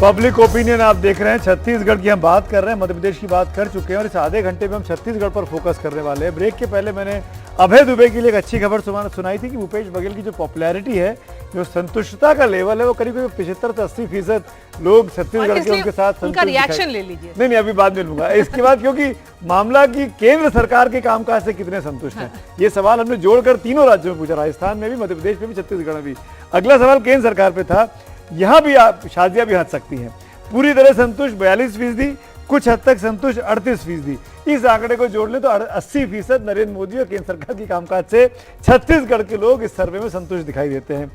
Public opinion आप देख रहे हैं। छत्तीसगढ़ की हम बात कर रहे हैं, मध्य प्रदेश की बात कर चुके हैं और इस आधे घंटे में हम छत्तीसगढ़ पर फोकस करने वाले हैं। ब्रेक के पहले मैंने अभय दुबे के लिए एक अच्छी खबर सुनाई थी कि भूपेश बघेल की जो पॉपुलैरिटी है, जो संतुष्टता का लेवल है, वो करीब करीब 75 से 80% लोग छत्तीसगढ़ के उनके साथ उनका रिएक्शन ले लीजिए। नहीं, अभी बाद में लूंगा इसके बाद, क्योंकि मामला की केंद्र सरकार के कामकाज से कितने संतुष्ट हैं, ये सवाल हमने जोड़कर तीनों राज्यों में पूछा, राजस्थान में भी, मध्य प्रदेश में भी, छत्तीसगढ़ में भी। अगला सवाल केंद्र सरकार पे था, यहाँ भी आप शादियां भी हंस सकती हैं। पूरी तरह संतुष्ट 42%, कुछ हद तक संतुष्ट 38%। इस आंकड़े को जोड़ ले तो 80% नरेंद्र मोदी और केंद्र सरकार की कामकाज से छत्तीसगढ़ के लोग इस सर्वे में संतुष्ट दिखाई देते हैं।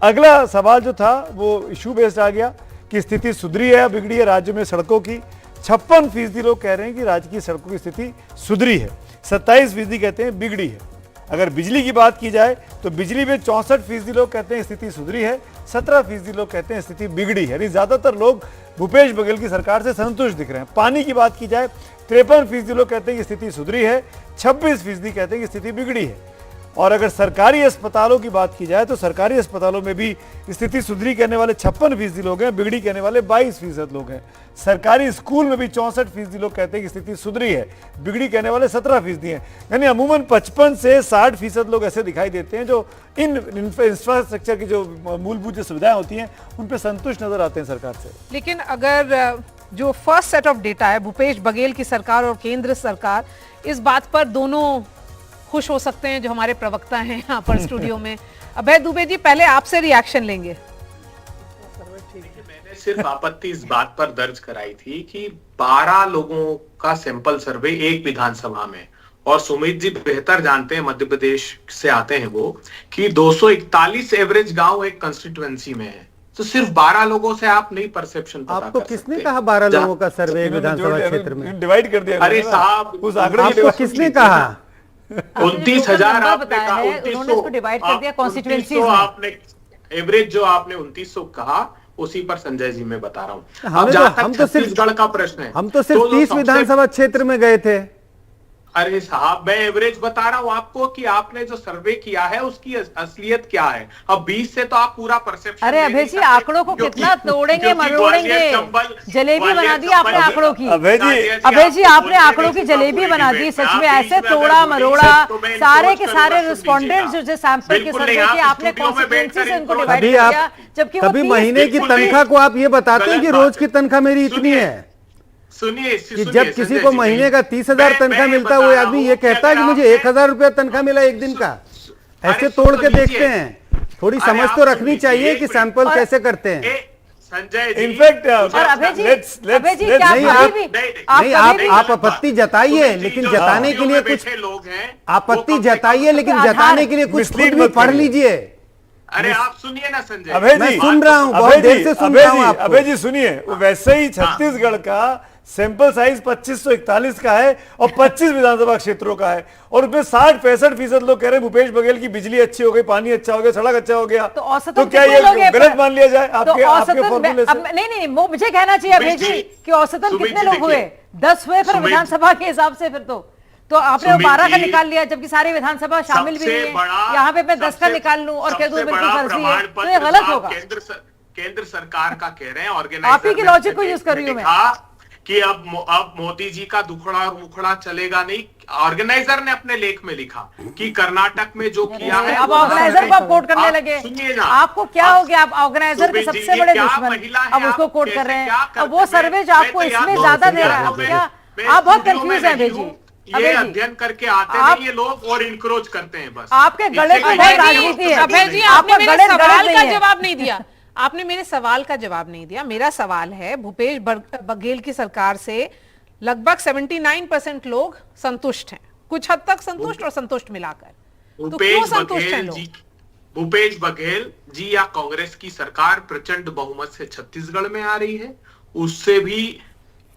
अगला सवाल जो था वो इशू बेस्ड आ गया कि स्थिति सुधरी है या बिगड़ी है राज्य में सड़कों की। 56% लोग कह रहे हैं कि राज्य की सड़कों की स्थिति सुधरी है, 27% कहते हैं बिगड़ी है। अगर बिजली की बात की जाए तो बिजली में 64% लोग कहते हैं स्थिति सुधरी है, 17% लोग कहते हैं स्थिति बिगड़ी है। यानी ज्यादातर लोग भूपेश बघेल की सरकार से संतुष्ट दिख रहे हैं। पानी की बात की जाए 53% लोग कहते हैं कि स्थिति सुधरी है, 26% कहते हैं कि स्थिति बिगड़ी है। और अगर सरकारी अस्पतालों की बात की जाए तो सरकारी अस्पतालों में भी स्थिति सुधरी कहने वाले 56% लोग हैं, बिगड़ी कहने वाले 22% लोग हैं। सरकारी स्कूल में भी 64% लोग कहते हैं कि स्थिति सुधरी है, बिगड़ी कहने वाले 17% हैं। यानी अमूमन 55 से 60% लोग ऐसे दिखाई देते हैं जो इन इंफ्रास्ट्रक्चर की जो मूलभूत जो सुविधाएं होती हैं उन पर संतुष्ट नजर आते हैं सरकार से। लेकिन अगर जो फर्स्ट सेट ऑफ डेटा है, भूपेश बघेल की सरकार और केंद्र सरकार, इस बात पर दोनों खुश हो सकते हैं जो हमारे प्रवक्ता हैं यहाँ पर स्टूडियो में। अभय दुबे जी, पहले आपसे रिएक्शन लेंगे। मैंने सिर्फ आपत्ति इस बात पर दर्ज कराई थी कि 12 लोगों का सैंपल सर्वे एक विधानसभा में, और सुमित जी बेहतर जानते हैं, मध्य प्रदेश से आते हैं वो, कि 241 एवरेज गांव एक कंस्टिट्यूएंसी में है। तो सिर्फ 12 लोगों से आप नहीं परसेप्शन पता आपको कर किसने सकते। कहा 12 लोगों का सर्वे विधानसभा क्षेत्र में डिवाइड कर दिया? अरे साहब, उस आंकड़े आपको किसने कहा? 29,000 आपने कहा, 2900 डिवाइड कर दिया कॉन्स्टिट्यूएंसी में। आपने एवरेज जो आपने 2900 कहा, उसी पर संजय जी मैं बता रहा हूँ। हम तो छत्तीसगढ़ का प्रश्न है, हम तो सिर्फ 30 विधानसभा क्षेत्र में गए थे। अरे साहब, मैं एवरेज बता रहा हूं आपको कि आपने जो सर्वे किया है उसकी असलियत क्या है। अब 20 से तो आप पूरा परसेप्शन। अरे अभय जी, आंकड़ों को कितना तोड़ेंगे मरोड़ेंगे, जलेबी बना दी आपने आंकड़ों की। अभय जी, आपने आंकड़ों की जलेबी बना दी, सच में ऐसे तोड़ा मरोड़ा। सारे के सारे रिस्पोंडेंट्स जो सैंपल के सर्वे के, आपने कॉन्स्टिट्यूएंसी से उनको डिवाइड किया, जबकि कभी महीने की तनख्वाह को आप ये बताते हैं कि रोज की तनख्वाह मेरी इतनी है। सुनिए, जब किसी को महीने का 30,000 तनख्वाह मिलता है, वो आदमी ये कहता है कि मुझे 1,000 रुपया तनख्वाह मिला एक दिन का। ऐसे तोड़ के देखते हैं। थोड़ी समझ तो रखनी चाहिए कि सैंपल कैसे करते हैं। संजय जी, इनफैक्ट नहीं, आप आपत्ति जताइए, लेकिन जताने के लिए कुछ लोग हैं। आपत्ति जताइए, लेकिन जताने के लिए कुछ खुद भी पढ़ लीजिए। अरे आप सुनिए ना संजय, अभय जी, मैं सुन रहा हूं, बहुत देर से सुन रहा हूं आपको। अभय जी सुनिए, वैसे ही छत्तीसगढ़ का सैंपल साइज 2541 का है और 25 विधानसभा क्षेत्रों का है, और उसमें 60-65% लोग कह रहे हैं भूपेश बघेल की बिजली अच्छी हो गई, पानी अच्छा हो गया, सड़क अच्छा हो गया। तो क्या ये गलत मान लिया जाए आपके फॉर्मूले से? नहीं, वो मुझे कहना चाहिए अभय जी कि औसतन कितने लोग हुए? 10 हुए फिर विधानसभा के हिसाब से। फिर तो आपने 12 का निकाल लिया, जबकि सारे विधानसभा शामिल भी नहीं है। यहाँ पे मैं 10 का निकाल लूं और कह दूं बिल्कुल फर्जी है, तो ये गलत होगा। केंद्र सरकार का कह रहे हैं, ऑर्गेनाइजर आप ही के लॉजिक को यूज कर रही हूं मैं कि अब मोदी जी का दुखड़ा मुखड़ा चलेगा नहीं। ऑर्गेनाइजर ने अपने लेख में लिखा कि कर्नाटक में जो किया है, अब ऑर्गेनाइजर को आप कोट करने लगे। सुनिए ना, आपको क्या हो गया? आप ऑर्गेनाइजर के सबसे बड़े दुश्मन, अब उसको कोट कर रहे हैं। अब वो सर्वे जो आपको इसमें ज्यादा दे रहा है, क्या आप बहुत कंफ्यूज हैं अभय जी? ये अध्ययन करके आते हैं ये लोग और इनक्रोच करते हैं बस। आपके गले में राजनीति है। अभय जी, आपने मेरे सवाल का जवाब नहीं दिया। आपने मेरे सवाल का जवाब नहीं दिया। मेरा सवाल है, भूपेश बघेल की सरकार से लगभग 79% लोग संतुष्ट हैं, कुछ हद तक संतुष्ट और संतुष्ट मिलाकर। तो क्यों संतुष्ट हैं लोग? भूपेश बघेल जी या कांग्रेस की सरकार प्रचंड बहुमत से छत्तीसगढ़ में आ रही है, उससे भी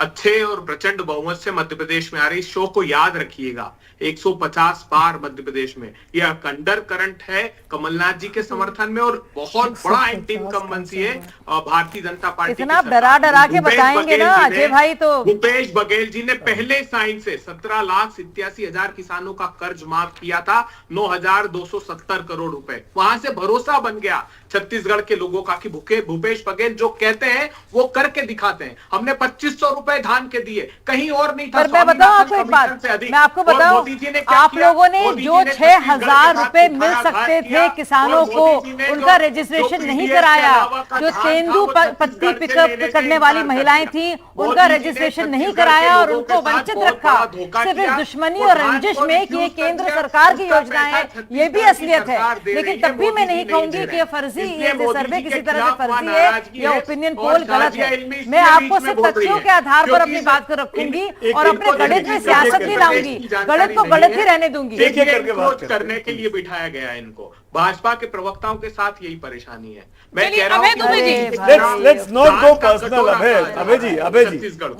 अच्छे और प्रचंड बहुमत से मध्य प्रदेश में आ रही। इस शो को याद रखिएगा, 150 पार मध्य प्रदेश में। यह अंडर करंट है कमलनाथ जी के समर्थन में, और बहुत बड़ा एंटी इनकम्बेंसी है भारतीय जनता पार्टी। इतना डरा डरा के बताएंगे ना अजय भाई, तो भूपेश बघेल जी ने पहले साइन से 17,87,000 किसानों का कर्ज माफ किया था, 9,270 करोड़ रुपए। वहां से भरोसा बन गया छत्तीसगढ़ के लोगों का कि भूपेश बघेल जो कहते हैं वो करके दिखाते हैं। हमने 2500 रुपए धान के दिए, कहीं और नहीं था। पर मैं बताऊं आपको एक बात, मैं आपको बताऊं, आप लोगों ने जो 6,000 रुपए मिल सकते थे किसानों को, उनका रजिस्ट्रेशन नहीं कराया। जो तेंदू पत्ती पिकअप करने वाली महिलाएं थी, उनका रजिस्ट्रेशन नहीं कराया और उनको वंचित रखा। सिर्फ इस दुश्मनी और रंजिश में कि ये केंद्र सरकार की योजना है, ये भी असलियत है। लेकिन तब भी मैं नहीं कहूंगी कि ये फर्जी, ये सर्वे किसी तरह से फर्जी है या ओपिनियन पोल गलत है। मैं आपको सिर्फ तथ्यों के आधार पर अपनी बात को रखूंगी और अपने गणित में सियासत नहीं लाऊंगी, गणित को गणित ही रहने दूंगी। करने के लिए बिठाया गया है इनको। भाजपा के प्रवक्ताओं के साथ यही परेशानी है। मैं कह रहा हूं, लेट्स नॉट गो पर्सनल।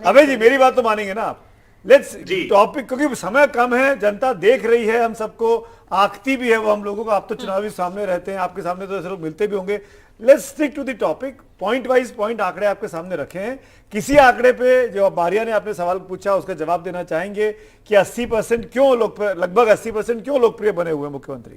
अभय जी मेरी बात तो मानेंगे ना आप। लेट्स टॉपिक, क्योंकि समय कम है, जनता देख रही है, हम सबको आंखती भी है वो हम लोगों को। आप तो चुनावी सामने रहते हैं, आपके सामने तो ऐसे लोग मिलते भी होंगे। Let's stick to the topic, point wise point आंकड़े आपके सामने रखे हैं। किसी आंकड़े पे जो बारिया ने आपने सवाल पूछा उसका जवाब देना चाहेंगे कि 80% क्यों लगभग 80% क्यों लोकप्रिय बने हुए मुख्यमंत्री?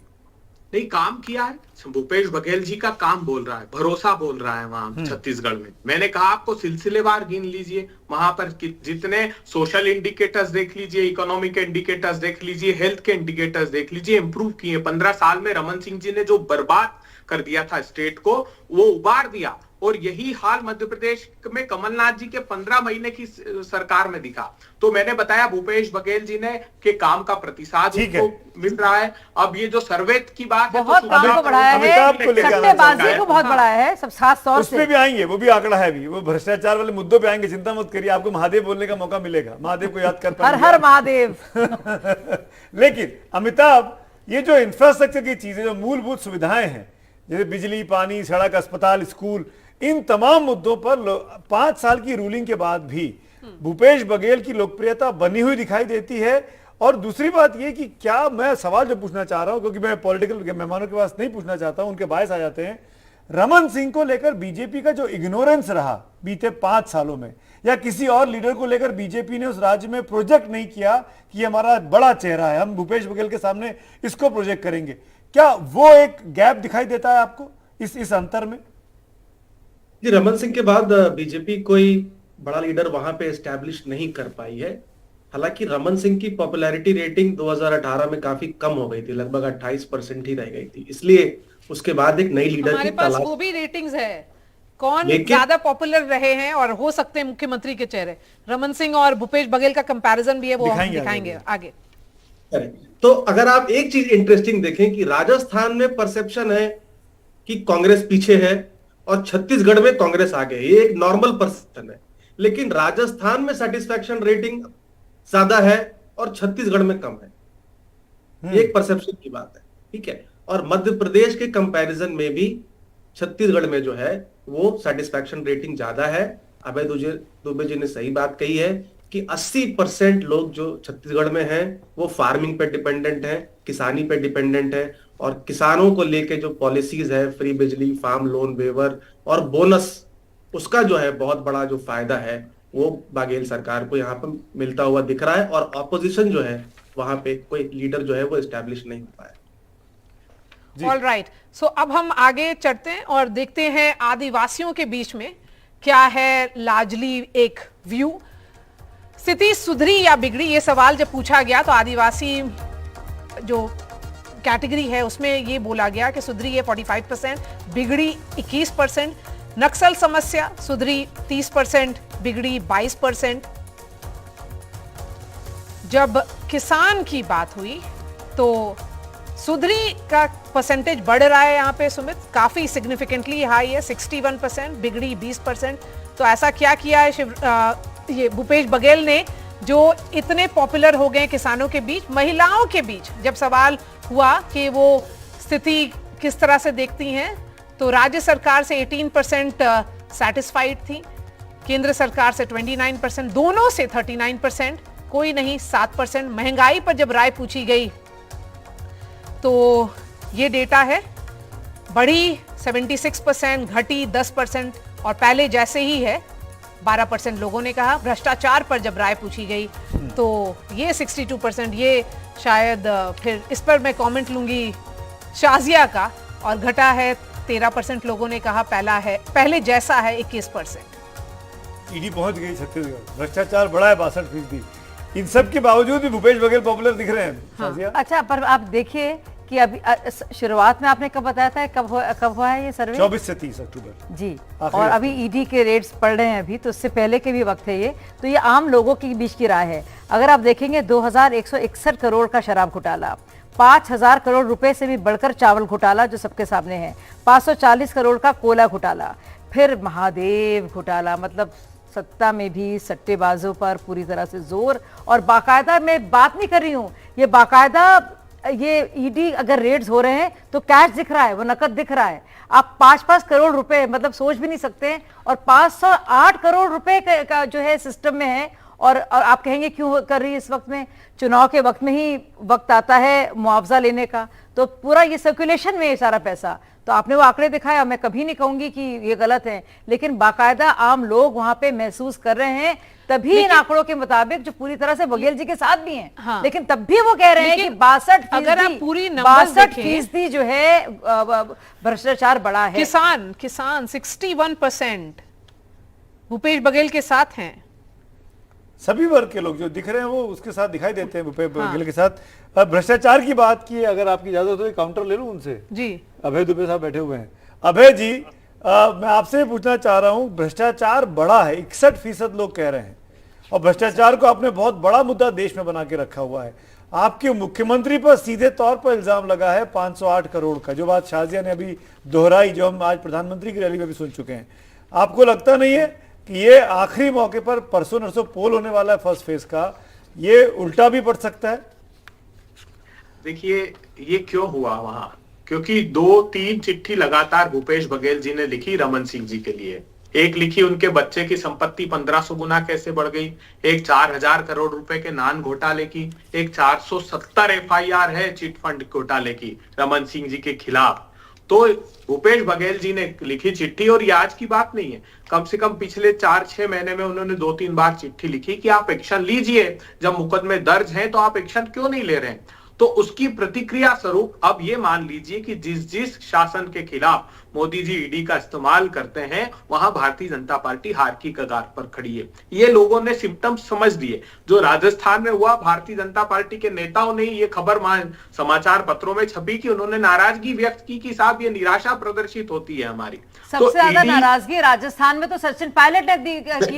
नहीं, काम किया है। भूपेश बघेल जी का काम बोल रहा है, भरोसा बोल रहा है वहां छत्तीसगढ़ में। मैंने कहा आपको सिलसिलेवार गिन लीजिए, वहां पर जितने सोशल इंडिकेटर्स देख लीजिए, इकोनॉमिक इंडिकेटर्स देख लीजिए, हेल्थ के इंडिकेटर्स देख लीजिए, इंप्रूव किए। 15 साल में रमन सिंह जी ने जो बर्बाद कर दिया था स्टेट को, वो उबार दिया। और यही हाल मध्य प्रदेश में कमलनाथ जी के 15 महीने की सरकार में दिखा। तो मैंने बताया भूपेश बघेल जी ने के काम का प्रतिसाद उनको मिल रहा है। अब ये जो सर्वे की बात है, बहुत काम को बढ़ाया है, सट्टेबाजी को बहुत बढ़ाया है, सब साथ साथ उसमें भी आएंगे, वो भी आंकड़ा है भी, वो भ्रष्टाचार वाले मुद्दों पे आएंगे, चिंता मत करिए। आपको महादेव बोलने का मौका मिलेगा, महादेव को याद कर पाएंगे। हर हर महादेव। लेकिन अमिताभ, ये जो इंफ्रास्ट्रक्चर की चीजें, जो मूलभूत सुविधाएं हैं, जैसे बिजली, पानी, सड़क, अस्पताल, स्कूल, इन तमाम मुद्दों पर 5 साल की रूलिंग के बाद भी भूपेश बघेल की लोकप्रियता बनी हुई दिखाई देती है। और दूसरी बात यह कि क्या, मैं सवाल जो पूछना चाह रहा हूं, क्योंकि मैं पॉलिटिकल मेहमानों के पास नहीं पूछना चाहता हूं, उनके बायस आ जाते हैं। रमन सिंह को लेकर बीजेपी का जो इग्नोरेंस रहा बीते 5 सालों में, या किसी और लीडर को लेकर बीजेपी ने उस राज्य में प्रोजेक्ट नहीं किया कि हमारा बड़ा चेहरा है, हम भूपेश बघेल के सामने इसको प्रोजेक्ट करेंगे, क्या वो एक गैप दिखाई देता है आपको इस अंतर में? जी, रमन सिंह के बाद बीजेपी कोई बड़ा लीडर वहां पे एस्टैब्लिश नहीं कर पाई है। हालांकि रमन सिंह की पॉपुलैरिटी रेटिंग 2018 में काफी कम हो गई थी, लगभग 28% ही रह गई थी। इसलिए उसके बाद एक नई लीडर की तलाश। वो भी रेटिंग्स है, कौन ज्यादा पॉपुलर रहे हैं और हो सकते हैं मुख्यमंत्री के चेहरे। रमन सिंह और भूपेश बघेल का कंपैरिजन भी है, वो हम दिखाएंगे आगे। तो अगर आप एक चीज इंटरेस्टिंग देखें कि राजस्थान में परसेप्शन है कि कांग्रेस पीछे है और छत्तीसगढ़ में कांग्रेस आगे है, ये एक नॉर्मल परसेप्शन है। लेकिन राजस्थान में सेटिस्फैक्शन रेटिंग ज्यादा है और छत्तीसगढ़ में कम है, ये एक परसेप्शन की बात है, ठीक है। और मध्य प्रदेश के कंपैरिजन में भी छत्तीसगढ़ में जो है वो सेटिस्फैक्शन रेटिंग ज्यादा है। अभय दुबे जी ने सही बात कही है कि 80% लोग जो छत्तीसगढ़ में हैं वो फार्मिंग पे डिपेंडेंट है, किसानी पे डिपेंडेंट है। और किसानों को लेके जो पॉलिसीज है, फ्री बिजली, फार्म लोन वेवर और बोनस, उसका जो है बहुत बड़ा जो फायदा है वो बघेल सरकार को यहाँ पर मिलता हुआ दिख रहा है। और ऑपोजिशन जो है वहां पे कोई लीडर जो है वो एस्टैब्लिश नहीं हो पाया। ऑल राइट, सो अब हम आगे चढ़ते हैं और देखते हैं आदिवासियों के बीच में क्या है लार्जली एक व्यू। स्थिति सुधरी या बिगड़ी, ये सवाल जब पूछा गया तो आदिवासी जो कैटेगरी है उसमें ये बोला गया कि सुधरी है 45%, बिगड़ी 21%। नक्सल समस्या सुधरी 30%, बिगड़ी 22%। जब किसान की बात हुई तो सुधरी का परसेंटेज बढ़ रहा है यहाँ पे सुमित, काफी सिग्निफिकेंटली हाई है, 61%, बिगड़ी 20%। तो ऐसा क्या किया है ये भूपेश बघेल ने जो इतने पॉपुलर हो गए किसानों के बीच, महिलाओं के बीच? जब सवाल हुआ कि वो स्थिति किस तरह से देखती हैं तो राज्य सरकार से 18% सेटिस्फाइड थी, केंद्र सरकार से 29%, दोनों से 39%, कोई नहीं 7%। महंगाई पर जब राय पूछी गई तो ये डेटा है, बढ़ी 76%, घटी 10% और पहले जैसे ही है 12% लोगों ने कहा। भ्रष्टाचार पर जब राय पूछी गई तो ये 62%, ये शायद फिर इस पर मैं कमेंट लूंगी शाजिया का, और घटा है 13% लोगों ने कहा पहले जैसा है 21%। ईडी पहुंच गई छत्तीसगढ़, भ्रष्टाचार बढ़ा है 62%। इन सब के बावजूद भी भूपेश बघेल पॉपुलर दिख रहे हैं। शाजिया? अच्छा, पर आप देखिए कि अभी शुरुआत में आपने कब बताया था, कब हुआ है ये सर्वे? 24 से 30 अक्टूबर जी। और अभी ईडी के रेट्स पड़ रहे हैं अभी, तो उससे पहले के भी वक्त है ये, तो ये आम लोगों के बीच की राय है। अगर आप देखेंगे 2161 करोड़ का शराब घोटाला, 5000 करोड़ रुपए से भी बढ़कर चावल घोटाला जो सबके सामने है, 540 करोड़ का कोयला घोटाला, फिर महादेव घोटाला, मतलब सत्ता में भी सट्टेबाजों पर पूरी तरह से जोर। और बाकायदा, मैं बात नहीं कर रही हूँ, ये बाकायदा ये ईडी अगर रेड्स हो रहे हैं तो कैश दिख रहा है, वो नकद दिख रहा है। आप 5-5 करोड़ रुपए, मतलब सोच भी नहीं सकते हैं, और 508 करोड़ रुपए का जो है सिस्टम में है। और आप कहेंगे क्यों कर रही है इस वक्त में? चुनाव के वक्त में ही वक्त आता है मुआवजा लेने का, तो पूरा ये सर्कुलेशन में ये सारा पैसा। तो आपने वो आंकड़े दिखाया, मैं कभी नहीं कहूंगी कि ये गलत है, लेकिन बाकायदा आम लोग वहां पे महसूस कर रहे हैं, तभी इन आंकड़ों के मुताबिक, जो पूरी तरह से बघेल जी के साथ भी हैं। हाँ। लेकिन तब भी वो कह रहे हैं कि 62% जो है भ्रष्टाचार बढ़ा है। किसान 61% भूपेश बघेल के साथ हैं। सभी वर्ग के लोग जो दिख रहे हैं वो उसके साथ दिखाई देते हैं, भूपेश बघेल के साथ। भ्रष्टाचार की बात की, अगर आपकी इजाजत हो तो काउंटर ले लूं उनसे जी। अभय दुबे साहब बैठे हुए हैं। अभय जी, मैं आपसे पूछना चाह रहा हूं, भ्रष्टाचार बढ़ा है 61% लोग कह रहे हैं, और भ्रष्टाचार को आपने बहुत बड़ा मुद्दा देश में बना के रखा हुआ है। आपके मुख्यमंत्री पर सीधे तौर पर इल्जाम लगा है 508 करोड़ का, जो बात शाजिया ने अभी दोहराई, जो हम आज प्रधानमंत्री की रैली में भी सुन चुके हैं। आपको लगता नहीं है कि ये आखिरी मौके पर परसों नरसों पोल होने वाला है फर्स्ट फेज का, ये उल्टा भी पड़ सकता है? देखिए, ये क्यों हुआ वहां, क्योंकि 2-3 चिट्ठी लगातार भूपेश बघेल जी ने लिखी रमन सिंह जी के लिए। एक लिखी उनके बच्चे की संपत्ति 1500 गुना कैसे बढ़ गई, एक 4000 करोड़ रुपए के नान घोटाले की, एक 470 एफआईआर है चिट फंड घोटाले की रमन सिंह जी के खिलाफ। तो भूपेश बघेल जी ने लिखी चिट्ठी, और ये आज की बात नहीं है, कम से कम पिछले 4-6 महीने में उन्होंने 2-3 बार चिट्ठी लिखी कि आप एक्शन लीजिए, जब मुकदमे दर्ज हैं तो आप एक्शन क्यों नहीं ले रहे हैं। तो उसकी प्रतिक्रिया स्वरूप अब ये मान लीजिए कि जिस जिस शासन के खिलाफ मोदी जी ईडी का इस्तेमाल करते हैं, वहां भारतीय जनता पार्टी हार की कगार पर खड़ी है। ये लोगों ने सिम्टम्स समझ लिए। जो राजस्थान में हुआ, भारतीय जनता पार्टी के नेताओं ने ये खबर समाचार पत्रों में छपी कि उन्होंने नाराजगी व्यक्त की कि साहब ये निराशा प्रदर्शित होती है हमारी। सबसे ज्यादा नाराजगी राजस्थान में तो सचिन पायलट ने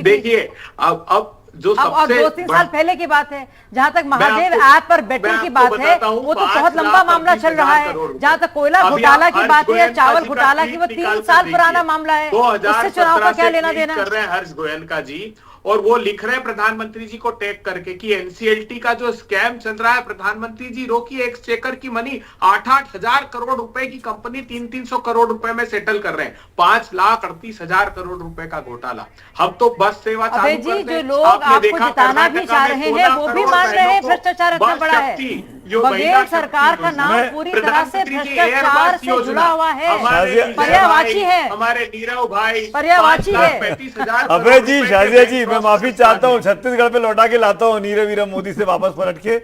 देखिए, अब जो अब 2-3 साल पहले की बात है, जहां तक महादेव ऐप पर बैटिंग की बात है, वो तो बहुत लंबा मामला चल रहा है। जहां तक कोयला घोटाला की बात है, चावल घोटाला की, वो 3 साल पुराना मामला है, उससे चुनाव का क्या लेना देना? कर रहे हैं हर्ष गोयनका जी, और वो लिख रहे हैं प्रधानमंत्री जी को टैग करके कि एनसीएलटी का जो स्कैम चल रहा है, प्रधानमंत्री जी रोकिए, एक्सचेकर की मनी 8-8 हजार करोड़ रुपए की कंपनी 300-300 करोड़ रुपए में सेटल कर रहे हैं, 5,38,000 करोड़ रुपए का घोटाला। हम तो बस सेवा चालू कर दें। जो लोग आपको जिताना भी चाह रहे हैं वो भी मान रहे हैं भ्रष्टाचार इतना बड़ा है। बघेल सरकार का नाम पूरी तरह से भ्रष्टाचार से जुड़ा हुआ है, पर्यायवाची है, हमारे नीरव भाई पर्यायवाची है। 35,000। अभय जी, शाजिया जी, मैं माफी चाहता हूँ, छत्तीसगढ़ पे लौटा के लाता हूँ नीरव वीरम मोदी से वापस पलट के।